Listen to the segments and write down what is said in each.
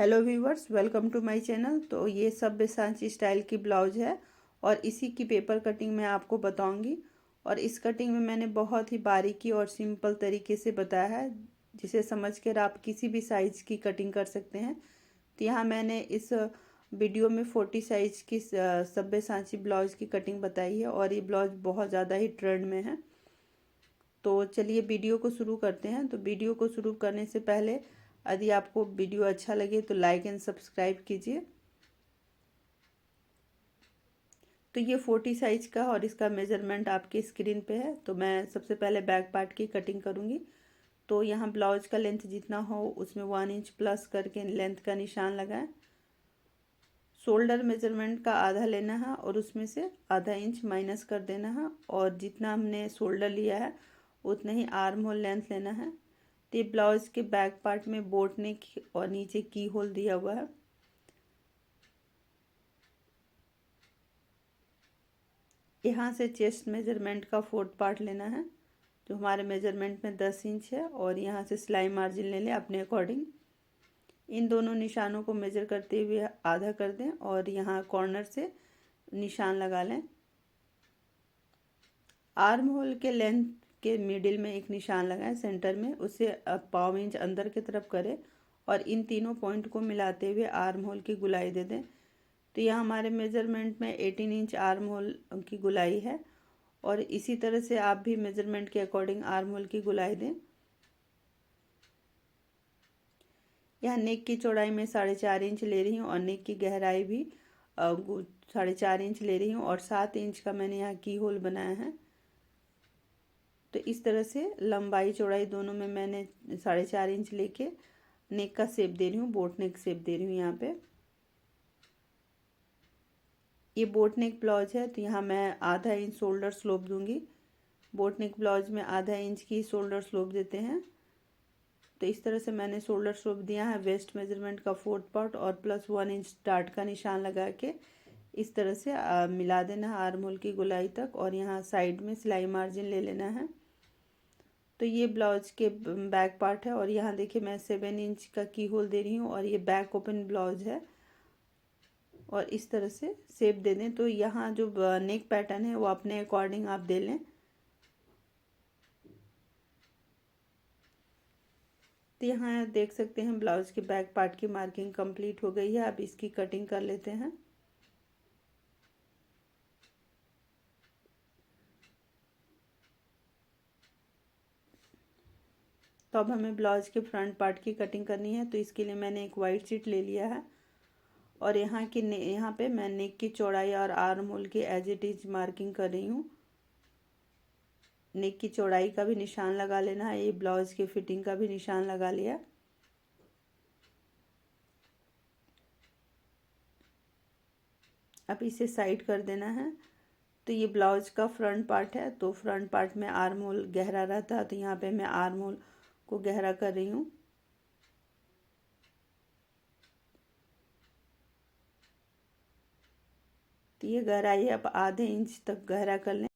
Hello viewers, welcome to my channel. तो ये Sabyasachi style की ब्लाउज है और इसी की पेपर कटिंग मैं आपको बताऊंगी। और इस कटिंग में मैंने बहुत ही बारीकी और सिंपल तरीके से बताया है, जिसे समझकर आप किसी भी साइज़ की कटिंग कर सकते हैं। तो यहाँ मैंने इस वीडियो में 40 साइज़ की सब्यसाची ब्लाउज की कटिंग बताई है और ये ब्लाउज बहुत ज़्यादा ही ट्रेंड में है। तो चलिए वीडियो को शुरू करते हैं। तो वीडियो को शुरू करने से पहले यदि आपको वीडियो अच्छा लगे तो लाइक एंड सब्सक्राइब कीजिए। तो ये 40 साइज का और इसका मेजरमेंट आपके स्क्रीन पे है। तो मैं सबसे पहले बैक पार्ट की कटिंग करूँगी। तो यहाँ ब्लाउज का लेंथ जितना हो उसमें 1 इंच प्लस करके लेंथ का निशान लगाएं। शोल्डर मेजरमेंट का आधा लेना है और उसमें से आधा इंच माइनस कर देना है, और जितना हमने शोल्डर लिया है उतना ही आर्म होल लेंथ लेना है। तो ये ब्लाउज के बैक पार्ट में बोट नेक और नीचे की होल दिया हुआ है। यहाँ से चेस्ट मेजरमेंट का 4th पार्ट लेना है, जो हमारे मेजरमेंट में 10 इंच है, और यहाँ से सिलाई मार्जिन ले लें अपने अकॉर्डिंग। इन दोनों निशानों को मेजर करते हुए आधा कर दें और यहाँ कॉर्नर से निशान लगा लें। आर्म होल के लेंथ के मिडिल में एक निशान लगाएं सेंटर में, उसे 1/4 इंच अंदर की तरफ करें और इन तीनों पॉइंट को मिलाते हुए आर्म होल की गुलाई दे दें। तो यहाँ हमारे मेजरमेंट में 18 इंच आर्म होल की गुलाई है, और इसी तरह से आप भी मेजरमेंट के अकॉर्डिंग आर्म होल की गुलाई दें। यहाँ नेक की चौड़ाई में 4.5 इंच ले रही हूँ और नेक की गहराई भी 4.5 इंच ले रही हूँ, और 7 इंच का मैंने यहाँ की होल बनाया है। तो इस तरह से लंबाई चौड़ाई दोनों में मैंने 4.5 इंच लेके नेक का शेप दे रही हूँ, बोट नेक शेप दे रही हूँ। यहाँ पे ये बोट नेक ब्लाउज है, तो यहाँ मैं आधा इंच शोल्डर स्लोप दूंगी। बोट नेक ब्लाउज में आधा इंच की शोल्डर स्लोप देते हैं। तो इस तरह से मैंने शोल्डर स्लोप दिया है। वेस्ट मेजरमेंट का 4th पार्ट और प्लस 1 इंच स्टार्ट का निशान लगा के इस तरह से मिला देना है आर्म होल की गोलाई तक, और यहाँ साइड में सिलाई मार्जिन ले लेना है। तो ये ब्लाउज के बैक पार्ट है, और यहाँ देखिए मैं 7 इंच का की होल दे रही हूँ, और ये बैक ओपन ब्लाउज है। और इस तरह से शेप दे दें। तो यहाँ जो नेक पैटर्न है वो अपने अकॉर्डिंग आप दे लें। तो यहाँ देख सकते हैं ब्लाउज के बैक पार्ट की मार्किंग कंप्लीट हो गई है। अब इसकी कटिंग कर लेते हैं। तो अब हमें ब्लाउज के फ्रंट पार्ट की कटिंग करनी है। तो इसके लिए मैंने एक वाइट शीट ले लिया है, और यहाँ पे मैं नेक की चौड़ाई और आर्म होल की एज इट इज मार्किंग कर रही हूँ। नेक की चौड़ाई का भी निशान लगा लेना है, ये ब्लाउज की फिटिंग का भी निशान लगा लिया। अब इसे साइड कर देना है। तो ये ब्लाउज का फ्रंट पार्ट है, तो फ्रंट पार्ट में आर्म होल गहरा रहता है, तो यहाँ पे मैं आर्म होल को गहरा कर रही हूँ। तो ये गहराई अब आधे इंच तक गहरा कर लें।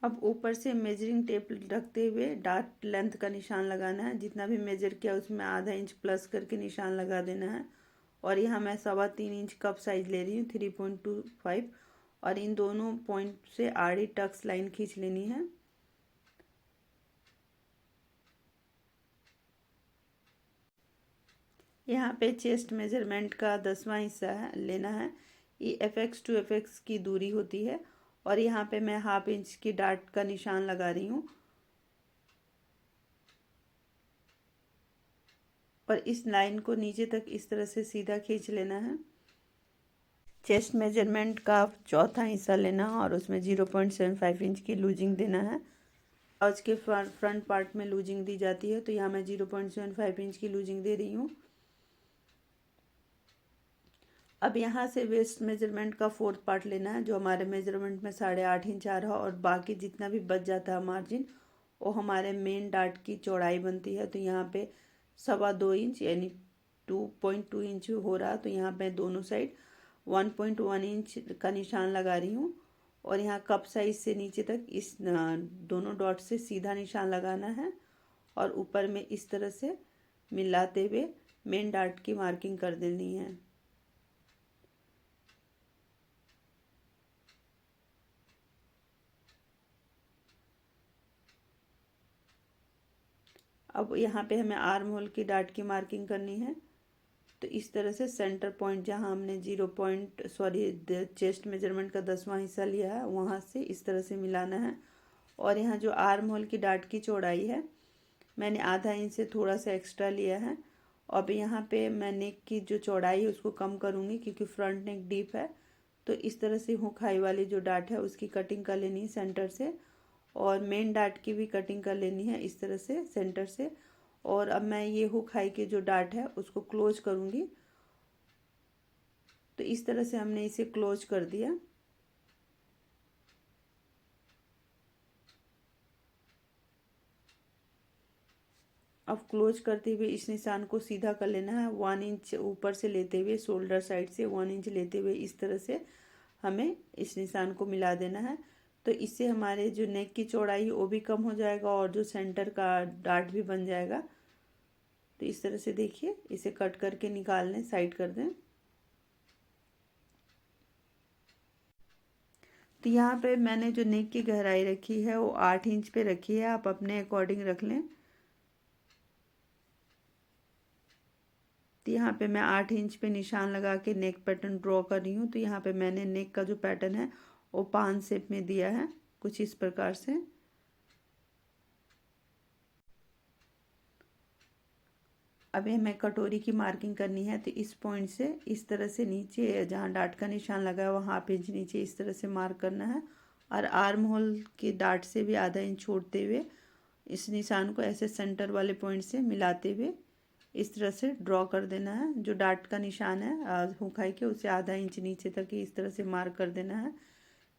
अब ऊपर से मेजरिंग टेप रखते हुए डार्ट लेंथ का निशान लगाना है। जितना भी मेजर किया उसमें आधा इंच प्लस करके निशान लगा देना है। और यहाँ मैं 3.25 इंच कप साइज ले रही हूँ, 3.25, और इन दोनों पॉइंट से आड़ी टक्स लाइन खींच लेनी है। यहाँ पे चेस्ट मेजरमेंट का 10वां हिस्सा लेना है। ये FX to FX की दूरी होती है, और यहाँ पे मैं 1/2 इंच की डार्ट का निशान लगा रही हूँ, और इस लाइन को नीचे तक इस तरह से सीधा खींच लेना है। चेस्ट मेजरमेंट का 4था हिस्सा लेना है और उसमें 0.75 इंच की लूजिंग देना है। ब्लाउज के फ्रंट पार्ट में लूजिंग दी जाती है, तो यहाँ मैं 0.75 इंच की लूजिंग दे रही हूँ। अब यहाँ से वेस्ट मेजरमेंट का 4th पार्ट लेना है, जो हमारे मेजरमेंट में 8.5 इंच आ रहा है, और बाकी जितना भी बच जाता है मार्जिन वो हमारे मेन डार्ट की चौड़ाई बनती है। तो यहाँ पे 2.25 इंच यानी 2.2 इंच हो रहा, तो यहाँ पे दोनों साइड 1.1 इंच का निशान लगा रही हूँ, और यहाँ कप साइज से नीचे तक इस दोनों डॉट से सीधा निशान लगाना है, और ऊपर में इस तरह से मिलाते हुए मेन डार्ट की मार्किंग कर देनी है। अब यहाँ पे हमें आर्म होल की डार्ट की मार्किंग करनी है। तो इस तरह से सेंटर पॉइंट जहाँ हमने चेस्ट मेजरमेंट का 10वां हिस्सा लिया है वहाँ से इस तरह से मिलाना है। और यहाँ जो आर्म होल की डार्ट की चौड़ाई है मैंने आधा इंच से थोड़ा सा एक्स्ट्रा लिया है। अब यहाँ पे मैं नेक की जो चौड़ाई है उसको कम करूँगी क्योंकि फ्रंट नेक डीप है। तो इस तरह से हुक हाई वाली जो डार्ट है उसकी कटिंग कर लेनी है सेंटर से, और मेन डार्ट की भी कटिंग कर लेनी है इस तरह से सेंटर से। और अब मैं ये हुक हाई की जो डार्ट है उसको क्लोज करूँगी। तो इस तरह से हमने इसे क्लोज कर दिया। अब क्लोज करते हुए इस निशान को सीधा कर लेना है 1 इंच ऊपर से लेते हुए, शोल्डर साइड से 1 इंच लेते हुए इस तरह से हमें इस निशान को मिला देना है। तो इससे हमारे जो नेक की चौड़ाई वो भी कम हो जाएगा और जो सेंटर का डार्ट भी बन जाएगा। तो इस तरह से देखिए, इसे कट करके निकाल लें, साइड कर दें। तो यहाँ पे मैंने जो नेक की गहराई रखी है वो 8 इंच पे रखी है, आप अपने अकॉर्डिंग रख लें। तो यहाँ पे मैं 8 इंच पे निशान लगा के नेक पैटर्न ड्रॉ कर रही हूँ। तो यहाँ पे मैंने नेक का जो पैटर्न है वो पान शेप में दिया है, कुछ इस प्रकार से। अब हमें कटोरी की मार्किंग करनी है। तो इस पॉइंट से इस तरह से नीचे जहाँ डार्ट का निशान लगा है वहाँ हाफ इंच नीचे इस तरह से मार्क करना है, और आर्म होल की डार्ट से भी आधा इंच छोड़ते हुए इस निशान को ऐसे सेंटर वाले पॉइंट से मिलाते हुए इस तरह से ड्रॉ कर देना है। जो डार्ट का निशान है हुकाई के उसे आधा इंच नीचे तक इस तरह से मार्क कर देना है।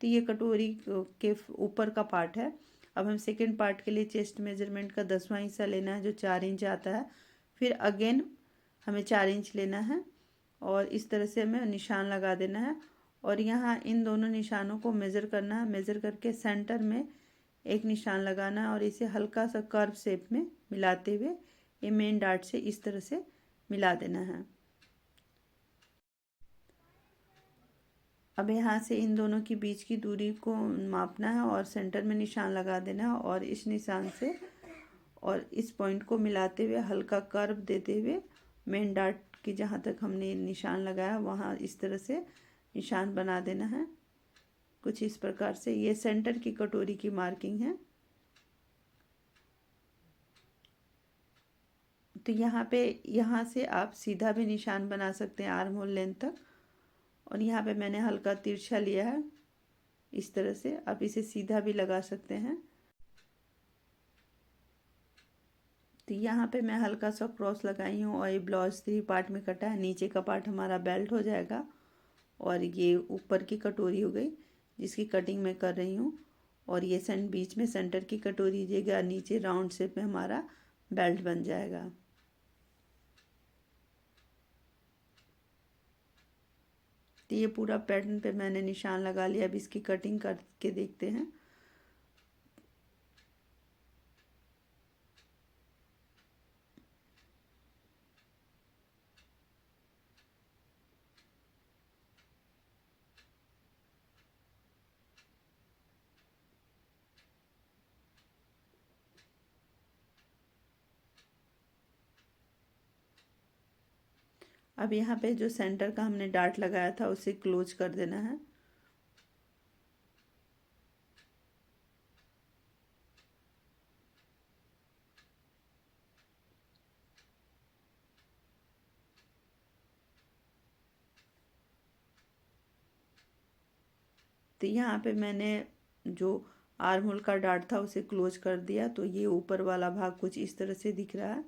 तो ये कटोरी के ऊपर का पार्ट है। अब हम सेकेंड पार्ट के लिए चेस्ट मेजरमेंट का 10वां हिस्सा लेना है जो 4 इंच आता है। फिर अगेन हमें 4 इंच लेना है और इस तरह से हमें निशान लगा देना है। और यहाँ इन दोनों निशानों को मेज़र करना है। मेज़र करके सेंटर में एक निशान लगाना है और इसे हल्का सा कर्व शेप में मिलाते हुए ये मेन डार्ट से इस तरह से मिला देना है। अब यहाँ से इन दोनों की बीच की दूरी को मापना है और सेंटर में निशान लगा देना है, और इस निशान से और इस पॉइंट को मिलाते हुए हल्का कर्व देते हुए मेन डार्ट की जहाँ तक हमने निशान लगाया वहाँ इस तरह से निशान बना देना है, कुछ इस प्रकार से। ये सेंटर की कटोरी की मार्किंग है। तो यहाँ से आप सीधा भी निशान बना सकते हैं आर्म होल लेंथ तक, और यहाँ पे मैंने हल्का तिरछा लिया है इस तरह से, आप इसे सीधा भी लगा सकते हैं। तो यहाँ पे मैं हल्का सा क्रॉस लगाई हूँ और ये ब्लाउज 3 पार्ट में कटा है। नीचे का पार्ट हमारा बेल्ट हो जाएगा और ये ऊपर की कटोरी हो गई जिसकी कटिंग मैं कर रही हूँ, और ये बीच में सेंटर की कटोरी जगह नीचे राउंड शेप में हमारा बेल्ट बन जाएगा। तो ये पूरा पैटर्न पे मैंने निशान लगा लिया। अब इसकी कटिंग करके देखते हैं। अब यहाँ पे जो सेंटर का हमने डार्ट लगाया था उसे क्लोज कर देना है। तो यहाँ पे मैंने जो आर्म होल का डार्ट था उसे क्लोज कर दिया। तो ये ऊपर वाला भाग कुछ इस तरह से दिख रहा है।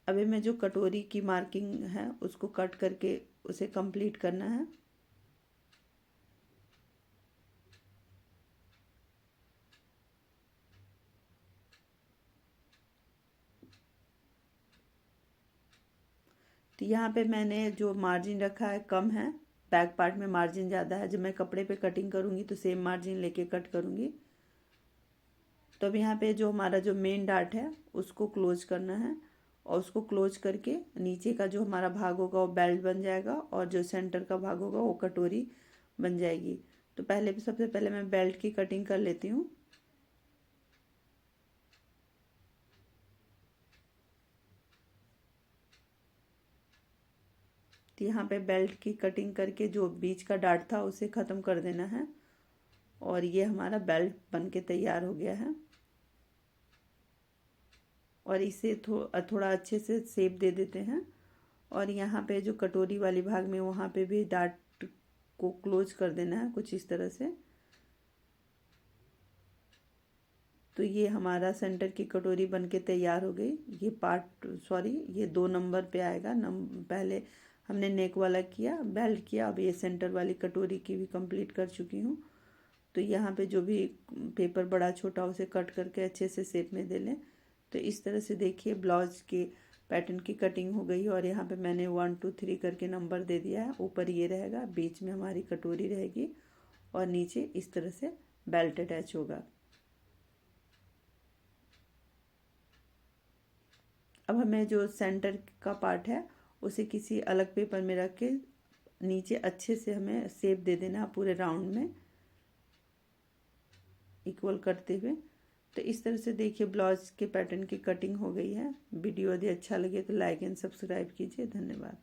अभी मैं जो कटोरी की मार्किंग है उसको कट करके उसे कंप्लीट करना है। तो यहाँ पे मैंने जो मार्जिन रखा है कम है, बैक पार्ट में मार्जिन ज़्यादा है। जब मैं कपड़े पे कटिंग करूँगी तो सेम मार्जिन लेके कट करूँगी। तो अब यहाँ पे जो हमारा जो मेन डार्ट है उसको क्लोज करना है, और उसको क्लोज करके नीचे का जो हमारा भाग होगा वो बेल्ट बन जाएगा, और जो सेंटर का भाग होगा वो कटोरी बन जाएगी। तो सबसे पहले मैं बेल्ट की कटिंग कर लेती हूँ। तो यहाँ पे बेल्ट की कटिंग करके जो बीच का डार्ट था उसे ख़त्म कर देना है, और ये हमारा बेल्ट बन के तैयार हो गया है। और इसे थोड़ा अच्छे से शेप दे देते हैं, और यहाँ पे जो कटोरी वाली भाग में वहाँ पे भी डार्ट को क्लोज कर देना है कुछ इस तरह से। तो ये हमारा सेंटर की कटोरी बन के तैयार हो गई। ये ये 2 नंबर पे आएगा। पहले हमने नेक वाला किया, बेल्ट किया, अब ये सेंटर वाली कटोरी की भी कंप्लीट कर चुकी हूँ। तो यहाँ पे जो भी पेपर बड़ा छोटा उसे कट करके अच्छे से शेप में दे लें। तो इस तरह से देखिए ब्लाउज के पैटर्न की कटिंग हो गई, और यहाँ पे मैंने 1 2 3 करके नंबर दे दिया है। ऊपर ये रहेगा, बीच में हमारी कटोरी रहेगी, और नीचे इस तरह से बेल्ट अटैच होगा। अब हमें जो सेंटर का पार्ट है उसे किसी अलग पेपर में रख के नीचे अच्छे से हमें शेप दे देना है पूरे राउंड में इक्वल करते हुए। तो इस तरह से देखिए ब्लाउज के पैटर्न की कटिंग हो गई है। वीडियो यदि अच्छा लगे तो लाइक एंड सब्सक्राइब कीजिए। धन्यवाद।